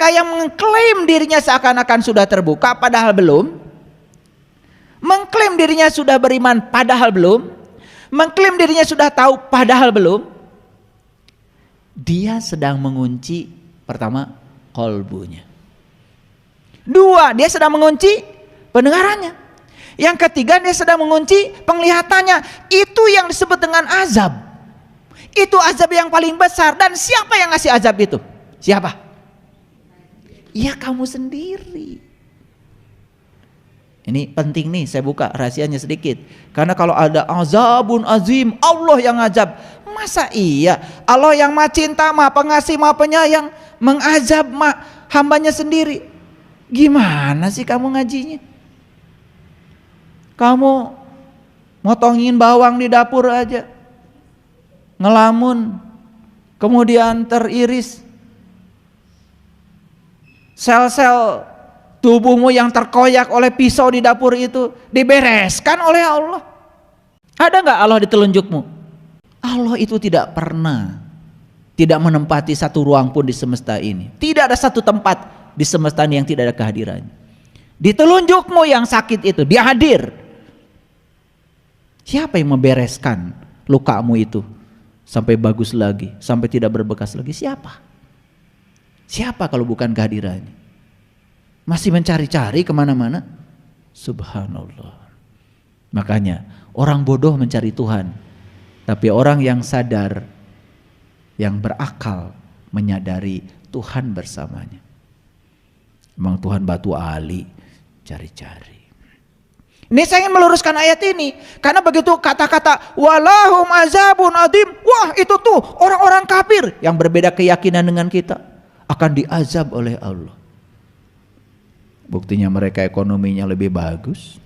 mereka yang mengklaim dirinya seakan-akan sudah terbuka padahal belum, mengklaim dirinya sudah beriman padahal belum, mengklaim dirinya sudah tahu padahal belum, dia sedang mengunci pertama kolbunya. Dua, dia sedang mengunci pendengarannya. Yang ketiga, dia sedang mengunci penglihatannya. Itu yang disebut dengan azab. Itu azab yang paling besar. Dan siapa yang ngasih azab itu? Siapa? Ya kamu sendiri. Ini penting nih, saya buka rahasianya sedikit. Karena kalau ada azabun azim, Allah yang azab. Masa iya Allah yang maha cinta, maha pengasih, maha penyayang mengazab hambanya sendiri? Gimana sih kamu ngajinya? Kamu motongin bawang di dapur aja, ngelamun, kemudian teriris, sel-sel tubuhmu yang terkoyak oleh pisau di dapur itu dibereskan oleh Allah. Ada nggak Allah di telunjukmu? Allah itu tidak pernah tidak menempati satu ruang pun di semesta ini. Tidak ada satu tempat di semesta ini yang tidak ada kehadirannya. Di telunjukmu yang sakit itu dia hadir. Siapa yang membereskan lukamu itu sampai bagus lagi, sampai tidak berbekas lagi? Siapa? Siapa kalau bukan kehadirannya? Masih mencari-cari kemana-mana? Subhanallah. Makanya orang bodoh mencari Tuhan, tapi orang yang sadar, yang berakal menyadari Tuhan bersamanya. Memang Tuhan batu ali, cari-cari. Ini saya ingin meluruskan ayat ini, karena begitu kata-kata walahum azabun adim, wah itu tuh orang-orang kafir yang berbeda keyakinan dengan kita akan diazab oleh Allah. Buktinya mereka ekonominya lebih bagus,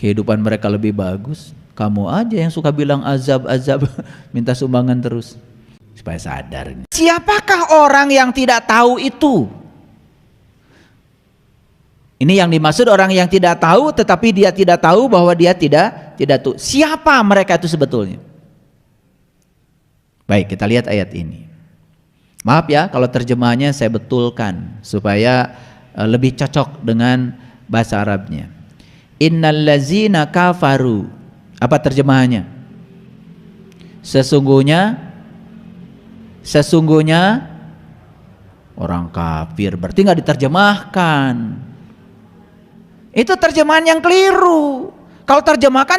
kehidupan mereka lebih bagus. Kamu aja yang suka bilang azab-azab, minta sumbangan terus. Supaya sadar. Siapakah orang yang tidak tahu itu? Ini yang dimaksud orang yang tidak tahu, tetapi dia tidak tahu bahwa dia tidak tahu. Siapa mereka itu sebetulnya? Baik, kita lihat ayat ini. Maaf ya kalau terjemahannya saya betulkan supaya lebih cocok dengan bahasa Arabnya. Innal ladzina kafaru. Apa terjemahannya? Sesungguhnya orang kafir, berarti nggak diterjemahkan. Itu terjemahan yang keliru. Kalau terjemahkan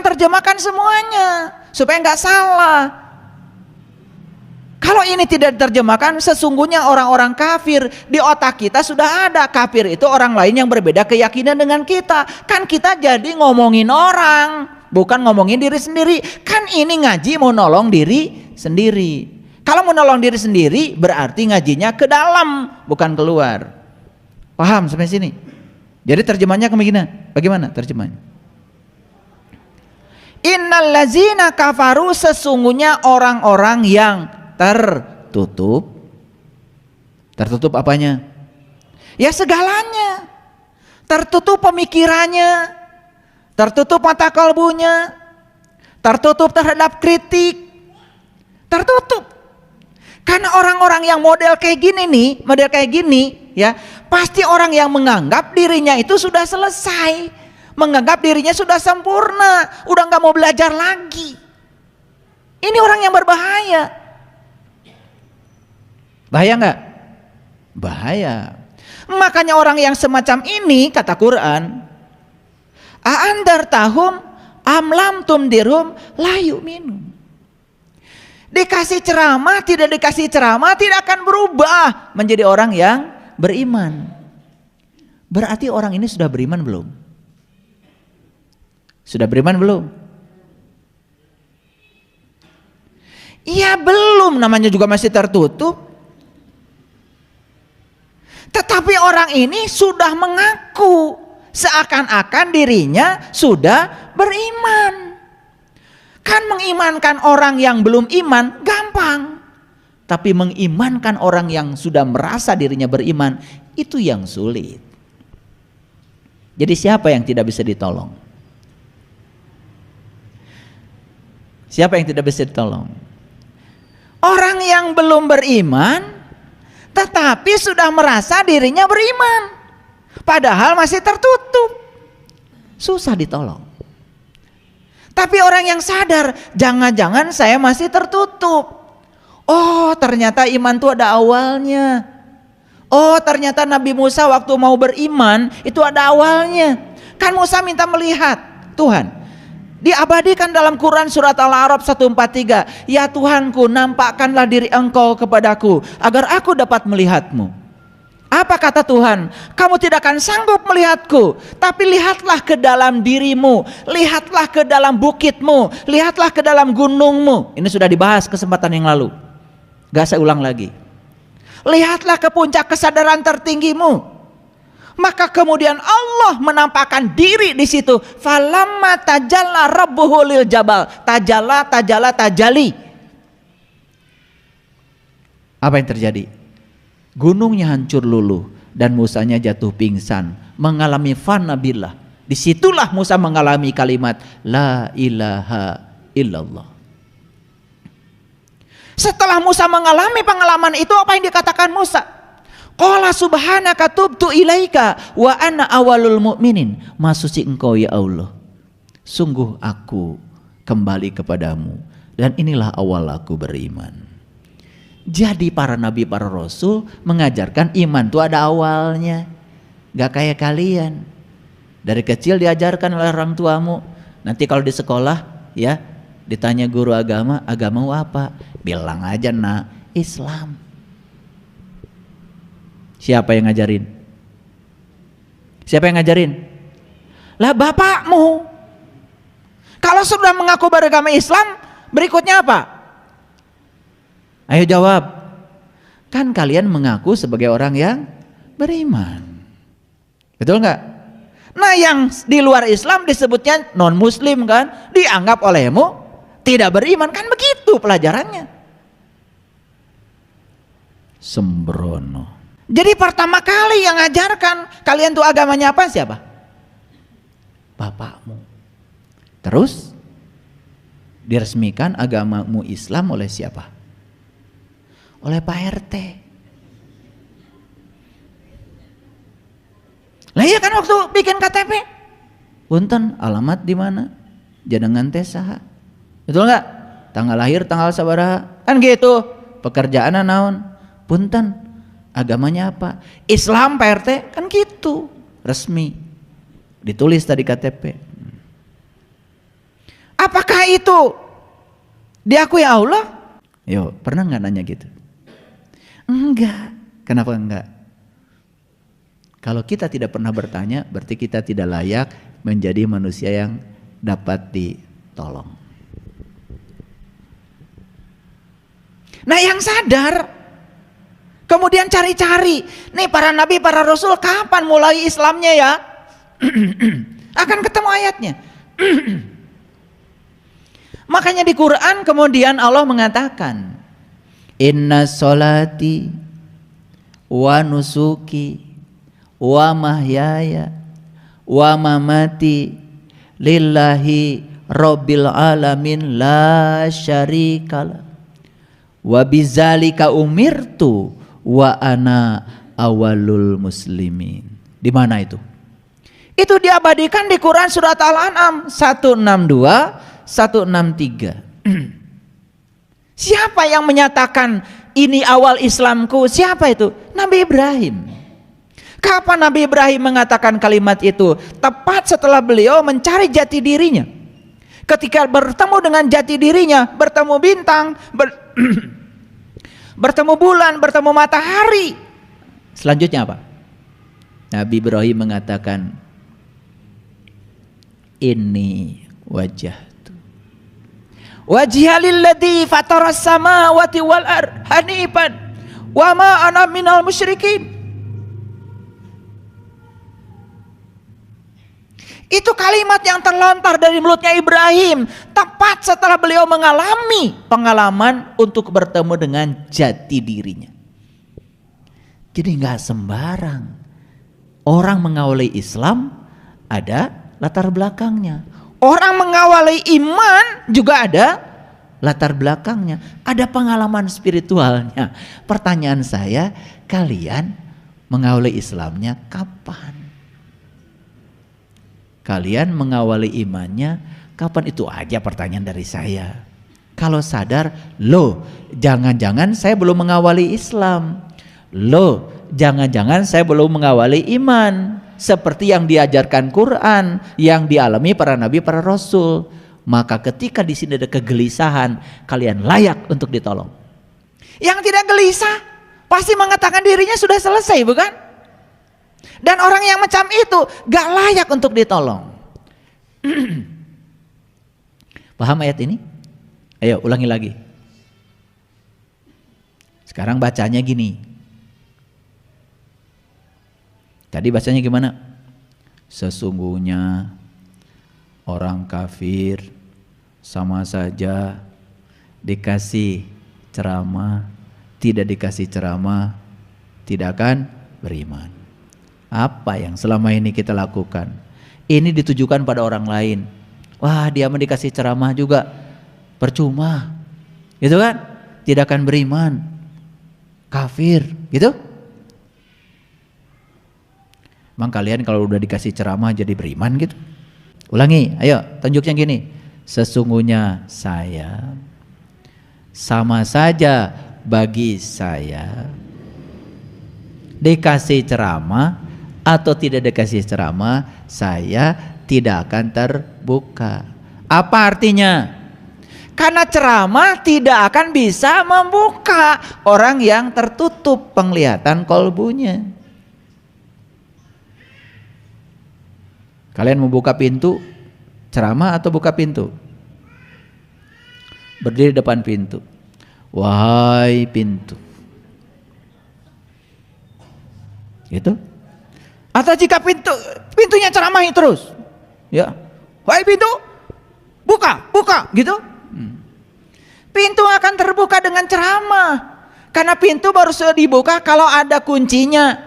semuanya supaya nggak salah. Kalau ini tidak diterjemahkan, sesungguhnya orang-orang kafir, di otak kita sudah ada kafir itu orang lain yang berbeda keyakinan dengan kita. Kan kita jadi ngomongin orang, bukan ngomongin diri sendiri. Kan ini ngaji mau nolong diri sendiri. Kalau mau nolong diri sendiri berarti ngajinya ke dalam, bukan keluar. Paham sampai sini? Jadi terjemahnya bagaimana terjemahnya? Innal ladzina kafaru, sesungguhnya orang-orang yang tertutup. Tertutup apanya? Ya segalanya. Tertutup pemikirannya, tertutup mata kalbunya, tertutup terhadap kritik, tertutup. Karena orang-orang yang model kayak gini ya, pasti orang yang menganggap dirinya itu sudah selesai, menganggap dirinya sudah sempurna, udah nggak mau belajar lagi. Ini orang yang berbahaya. Bahaya nggak? Bahaya. Makanya orang yang semacam ini, kata Quran, a'andartahum amlam tumdirhum la yu'minun. Dikasih ceramah, tidak dikasih ceramah, tidak akan berubah menjadi orang yang beriman. Berarti orang ini sudah beriman belum? Sudah beriman belum? Iya belum, namanya juga masih tertutup. Tetapi orang ini sudah mengaku seakan-akan dirinya sudah beriman. Kan mengimankan orang yang belum iman gampang, tapi mengimankan orang yang sudah merasa dirinya beriman itu yang sulit. Jadi siapa yang tidak bisa ditolong? Siapa yang tidak bisa ditolong? Orang yang belum beriman tetapi sudah merasa dirinya beriman, padahal masih tertutup, susah ditolong. Tapi orang yang sadar, jangan-jangan saya masih tertutup. Oh, ternyata iman itu ada awalnya. Oh, ternyata Nabi Musa waktu mau beriman itu ada awalnya. Kan Musa minta melihat Tuhan. Diabadikan dalam Quran surat Al-A'raf 143. Ya Tuhanku, nampakkanlah diri Engkau kepadaku agar aku dapat melihatmu. Apa kata Tuhan? Kamu tidak akan sanggup melihatku, tapi lihatlah ke dalam dirimu, lihatlah ke dalam bukitmu, lihatlah ke dalam gunungmu. Ini sudah dibahas kesempatan yang lalu, gak saya ulang lagi. Lihatlah ke puncak kesadaran tertinggimu. Maka kemudian Allah menampakkan diri di situ. Falamma tajalla rabbuhu lil jabal. Tajali. Apa yang terjadi? Gunungnya hancur luluh dan Musanya jatuh pingsan, mengalami fana billah. Disitulah Musa mengalami kalimat la ilaha illallah. Setelah Musa mengalami pengalaman itu, apa yang dikatakan Musa? Qala subhanaka tubtu ilaika wa ana awalul mu'minin. Maha suci Engkau ya Allah, sungguh aku kembali kepadamu dan inilah awal aku beriman. Jadi para nabi, para rasul mengajarkan iman itu ada awalnya. Gak kayak kalian dari kecil diajarkan oleh orang tuamu. Nanti kalau di sekolah ya ditanya guru agama, agamamu apa? Bilang aja nak Islam. Siapa yang ngajarin? Siapa yang ngajarin? Lah bapakmu. Kalau sudah mengaku beragama Islam, berikutnya apa? Ayo jawab. Kan kalian mengaku sebagai orang yang beriman. Betul nggak? Nah yang di luar Islam disebutnya non muslim kan? Dianggap olehmu tidak beriman, kan begitu pelajarannya. Sembrono. Jadi pertama kali yang ngajarkan kalian tuh agamanya apa? Siapa? Bapakmu. Terus diresmikan agamamu Islam oleh siapa? Oleh Pak RT. Lah iya kan waktu bikin KTP. Punten, alamat di mana? Jenengan teh saha? Betul nggak? Tanggal lahir, tanggal sabaraha. Kan gitu. Pekerjaan naon? Punten. Agamanya apa? Islam Pak RT, kan gitu, resmi, ditulis tadi KTP. Apakah itu diakui Allah? Yo, pernah nggak nanya gitu? Enggak. Kenapa enggak? Kalau kita tidak pernah bertanya, berarti kita tidak layak menjadi manusia yang dapat ditolong. Nah yang sadar kemudian cari-cari, nih para nabi, para rasul kapan mulai Islamnya ya? Akan ketemu ayatnya. Makanya di Quran kemudian Allah mengatakan, Inna sholati wa nusuki wa mahyaya wa mamati lillahi rabbil alamin la syarikalah wa bizalika umirtu wa ana awalul muslimin. Di mana itu? Itu diabadikan di Quran surat Al-An'am 162, 163. Siapa yang menyatakan ini awal Islamku? Siapa itu? Nabi Ibrahim. Kapan Nabi Ibrahim mengatakan kalimat itu? Tepat setelah beliau mencari jati dirinya. Ketika bertemu dengan jati dirinya, bertemu bintang, bertemu bulan, bertemu matahari. Selanjutnya apa? Nabi Ibrahim mengatakan, Inni wajjahtu wajhiya lilladzi fataras samawati wal ardh hanifan wa ma ana minal musyrikin. Itu kalimat yang terlontar dari mulutnya Ibrahim tepat setelah beliau mengalami pengalaman untuk bertemu dengan jati dirinya. Jadi nggak sembarang orang mengawali Islam, ada latar belakangnya. Orang mengawali iman juga ada latar belakangnya, ada pengalaman spiritualnya. Pertanyaan saya, kalian mengawali Islamnya kapan? Kalian mengawali imannya kapan? Itu aja pertanyaan dari saya. Kalau sadar, loh jangan-jangan saya belum mengawali Islam. Loh jangan-jangan saya belum mengawali iman seperti yang diajarkan Quran, yang dialami para nabi, para rasul. Maka ketika di sini ada kegelisahan, kalian layak untuk ditolong. Yang tidak gelisah pasti mengatakan dirinya sudah selesai, bukan? Dan orang yang macam itu gak layak untuk ditolong. Paham ayat ini? Ayo ulangi lagi. Sekarang bacanya gini. Tadi bacanya gimana? Sesungguhnya orang kafir sama saja dikasih ceramah, tidak dikasih ceramah, tidak akan beriman. Apa yang selama ini kita lakukan? Ini ditujukan pada orang lain. Wah, dia mau dikasih ceramah juga percuma, gitu kan? Tidak akan beriman, kafir, gitu. Emang kalian kalau udah dikasih ceramah jadi beriman gitu? Ulangi, ayo tunjuknya gini. Sesungguhnya saya sama saja bagi saya dikasih ceramah atau tidak dikasih ceramah, saya tidak akan terbuka. Apa artinya? Karena ceramah tidak akan bisa membuka orang yang tertutup penglihatan kolbunya. Kalian mau buka pintu, ceramah atau buka pintu? Berdiri depan pintu. Wahai pintu. Gitu? Atau jika pintunya ceramahi terus, ya, wahai pintu, buka, gitu. Pintu akan terbuka dengan ceramah, karena pintu baru dibuka kalau ada kuncinya,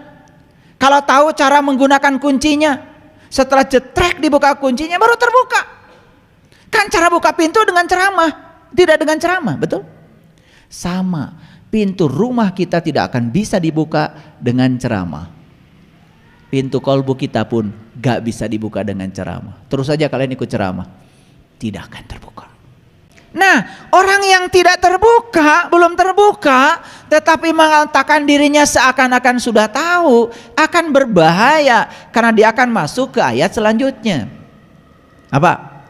kalau tahu cara menggunakan kuncinya. Setelah jetrek dibuka kuncinya baru terbuka. Kan cara buka pintu dengan ceramah, tidak dengan ceramah, betul? Sama, pintu rumah kita tidak akan bisa dibuka dengan ceramah. Pintu kolbu kita pun gak bisa dibuka dengan ceramah. Terus saja kalian ikut ceramah, tidak akan terbuka. Nah, orang yang tidak terbuka, belum terbuka, tetapi mengatakan dirinya seakan-akan sudah tahu, akan berbahaya karena dia akan masuk ke ayat selanjutnya. Apa?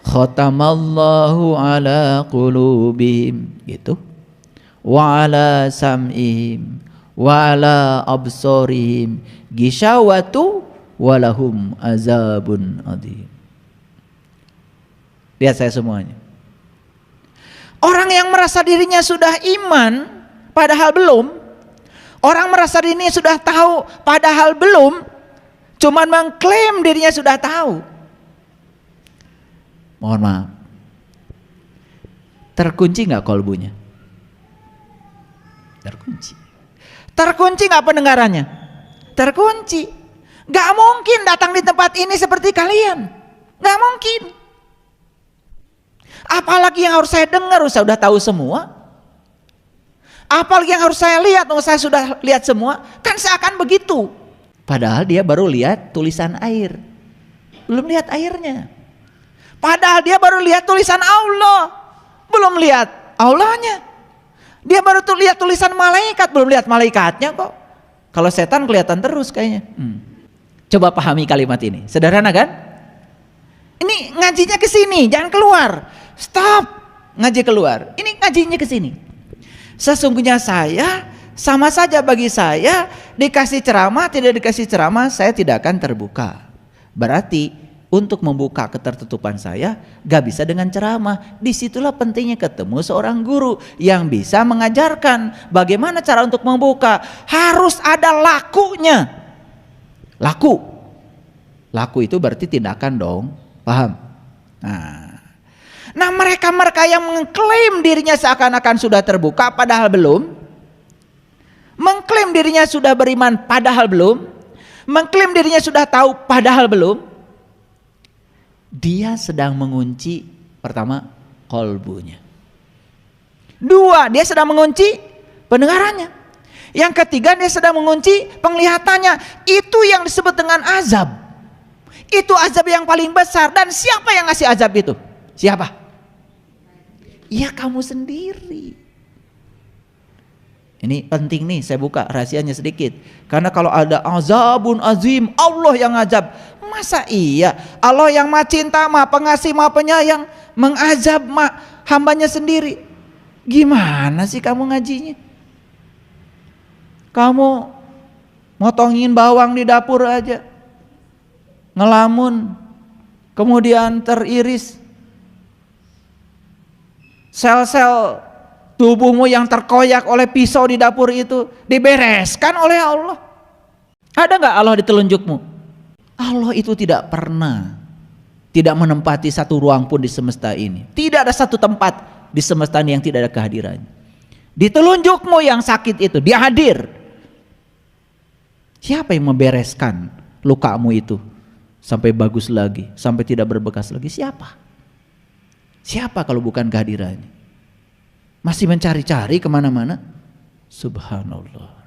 Khatamallahu ala qulubihim, gitu. Wa ala sam'ihim wa ala absarihim gishawatu walahum azabun adim. Lihat saya semuanya. Orang yang merasa dirinya sudah iman padahal belum, orang merasa dirinya sudah tahu padahal belum, cuman mengklaim dirinya sudah tahu. Mohon maaf, terkunci gak kolbunya? Terkunci. Terkunci gak pendengarannya? Terkunci. Gak mungkin datang di tempat ini seperti kalian, gak mungkin. Apalagi yang harus saya dengar, saya sudah tahu semua. Apalagi yang harus saya lihat, saya sudah lihat semua. Kan seakan begitu. Padahal dia baru lihat tulisan air, belum lihat airnya. Padahal dia baru lihat tulisan Allah, belum lihat Allahnya. Dia baru lihat tulisan malaikat, belum lihat malaikatnya kok. Kalau setan kelihatan terus kayaknya. Coba pahami kalimat ini, sederhana kan? Ini ngajinya ke sini, jangan keluar. Stop, ngaji keluar. Ini ngajinya ke sini. Sesungguhnya saya sama saja bagi saya, dikasih ceramah, tidak dikasih ceramah, saya tidak akan terbuka. Berarti untuk membuka ketertutupan saya gak bisa dengan ceramah. Disitulah pentingnya ketemu seorang guru yang bisa mengajarkan bagaimana cara untuk membuka. Harus ada lakunya. Laku itu berarti tindakan dong, paham? Nah, mereka yang mengklaim dirinya seakan-akan sudah terbuka padahal belum, mengklaim dirinya sudah beriman padahal belum, mengklaim dirinya sudah tahu padahal belum, dia sedang mengunci pertama kolbunya. Dua, dia sedang mengunci pendengarannya. Yang ketiga, dia sedang mengunci penglihatannya. Itu yang disebut dengan azab. Itu azab yang paling besar. Dan siapa yang ngasih azab itu? Siapa? Ya kamu sendiri. Ini penting nih, saya buka rahasianya sedikit. Karena kalau ada azabun azim, Allah yang azab. Masa iya Allah yang maha cinta, maha pengasih, maha penyayang mengazab hambanya sendiri? Gimana sih kamu ngajinya? Kamu motongin bawang di dapur aja, ngelamun, kemudian teriris, sel-sel tubuhmu yang terkoyak oleh pisau di dapur itu dibereskan oleh Allah. Ada nggak Allah di telunjukmu? Allah itu tidak pernah tidak menempati satu ruang pun di semesta ini. Tidak ada satu tempat di semesta ini yang tidak ada kehadirannya. Di telunjukmu yang sakit itu dia hadir. Siapa yang membereskan lukamu itu sampai bagus lagi, sampai tidak berbekas lagi? Siapa? Siapa kalau bukan kehadirannya? Masih mencari-cari kemana-mana? Subhanallah.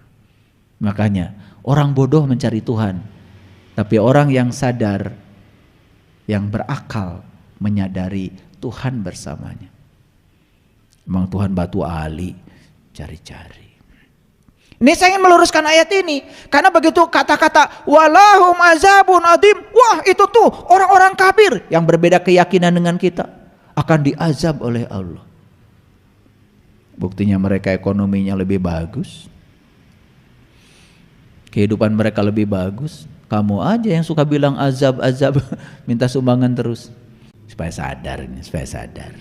Makanya orang bodoh mencari Tuhan, tapi orang yang sadar, yang berakal menyadari Tuhan bersamanya. Memang Tuhan batu ali, cari-cari. Ini saya ingin meluruskan ayat ini, karena begitu kata-kata walahum azabun adim, wah itu tuh orang-orang kafir yang berbeda keyakinan dengan kita akan diazab oleh Allah. Buktinya mereka ekonominya lebih bagus, kehidupan mereka lebih bagus. Kamu aja yang suka bilang azab, minta sumbangan terus. Supaya sadar ini, supaya sadar.